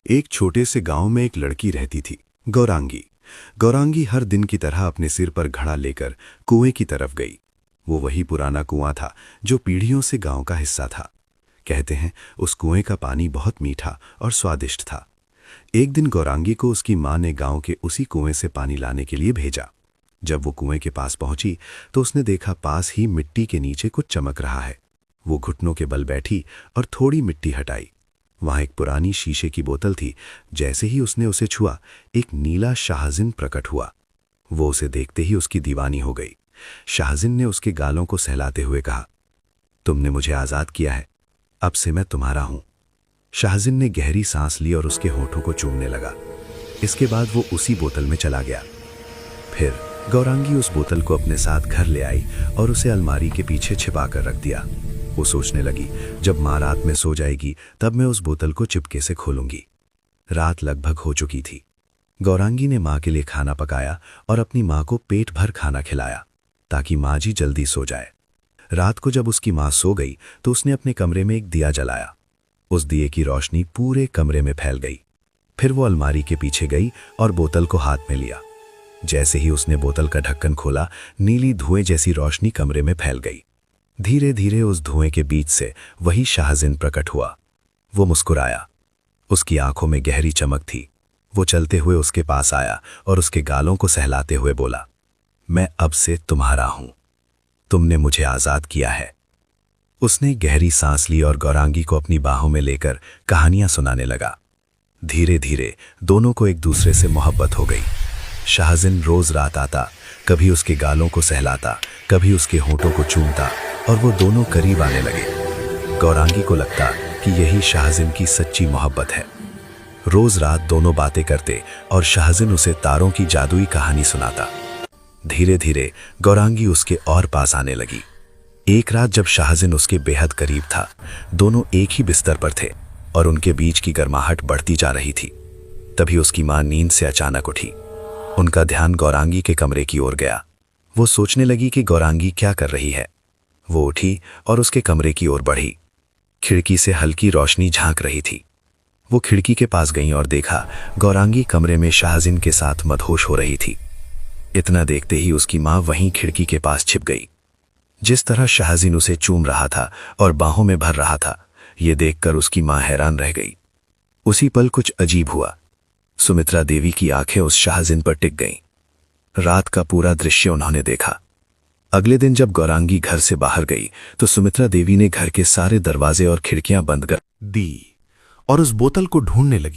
एक छोटे से गांव में एक लड़की रहती थी, गौरांगी। गौरांगी हर दिन की तरह अपने सिर पर घड़ा लेकर कुएं की तरफ गई। वो वही पुराना कुआं था जो पीढ़ियों से गांव का हिस्सा था। कहते हैं उस कुएं का पानी बहुत मीठा और स्वादिष्ट था। एक दिन गौरांगी को उसकी मां ने गांव के उसी कुएं से पानी लाने के लिए भेजा। जब वो कुएं के पास पहुंची तो उसने देखा पास ही मिट्टी के नीचे कुछ चमक रहा है। वो घुटनों के बल बैठी और थोड़ी मिट्टी हटाई। वहां एक पुरानी शीशे की बोतल थी। जैसे ही उसने उसे छुआ, एक नीला शाहजिन प्रकट हुआ। वो उसे देखते ही उसकी दीवानी हो गई। शाहजिन ने उसके गालों को सहलाते हुए कहा, तुमने मुझे आजाद किया है, अब से मैं तुम्हारा हूं। शाहजिन ने गहरी सांस ली और उसके होठों को चूमने लगा। इसके बाद वो उसी बोतल में चला गया। फिर गौरांगी उस बोतल को अपने साथ घर ले आई और उसे अलमारी के पीछे छिपा कर रख दिया। वो सोचने लगी, जब माँ रात में सो जाएगी तब मैं उस बोतल को चिपके से खोलूंगी। रात लगभग हो चुकी थी। गौरांगी ने माँ के लिए खाना पकाया और अपनी माँ को पेट भर खाना खिलाया ताकि माँ जी जल्दी सो जाए। रात को जब उसकी माँ सो गई तो उसने अपने कमरे में एक दिया जलाया। उस दिए की रोशनी पूरे कमरे में फैल गई। फिर वो अलमारी के पीछे गई और बोतल को हाथ में लिया। जैसे ही उसने बोतल का ढक्कन खोला, नीली धुएं जैसी रोशनी कमरे में फैल गई। धीरे धीरे उस धुएं के बीच से वही शाहजिन प्रकट हुआ। वो मुस्कुराया। उसकी आंखों में गहरी चमक थी। वो चलते हुए उसके पास आया और उसके गालों को सहलाते हुए बोला, मैं अब से तुम्हारा हूं, तुमने मुझे आजाद किया है। उसने गहरी सांस ली और गौरांगी को अपनी बाहों में लेकर कहानियां सुनाने लगा। धीरे धीरे दोनों को एक दूसरे से मोहब्बत हो गई। शाहजिन रोज रात आता, कभी उसके गालों को सहलाता, कभी उसके होठों को चूमता और वो दोनों करीब आने लगे। गौरांगी को लगता कि यही शाहजिन की सच्ची मोहब्बत है। रोज रात दोनों बातें करते और शाहजिन उसे तारों की जादुई कहानी सुनाता। धीरे धीरे गौरांगी उसके और पास आने लगी। एक रात जब शाहजिन उसके बेहद करीब था, दोनों एक ही बिस्तर पर थे और उनके बीच की गर्माहट बढ़ती जा रही थी। तभी उसकी मां नींद से अचानक उठी। उनका ध्यान गौरांगी के कमरे की ओर गया। वो सोचने लगी कि गौरांगी क्या कर रही है। वो उठी और उसके कमरे की ओर बढ़ी। खिड़की से हल्की रोशनी झांक रही थी। वो खिड़की के पास गई और देखा गौरांगी कमरे में शाहजिन के साथ मदहोश हो रही थी। इतना देखते ही उसकी मां वहीं खिड़की के पास छिप गई। जिस तरह शाहजिन उसे चूम रहा था और बाहों में भर रहा था, ये देखकर उसकी मां हैरान रह गई। उसी पल कुछ अजीब हुआ। सुमित्रा देवी की आंखें उस शाहजिन पर टिक गईं। रात का पूरा दृश्य उन्होंने देखा। अगले दिन जब गौरांगी घर से बाहर गई तो सुमित्रा देवी ने घर के सारे दरवाजे और खिड़कियां बंद कर दी और उस बोतल को ढूंढने लगी।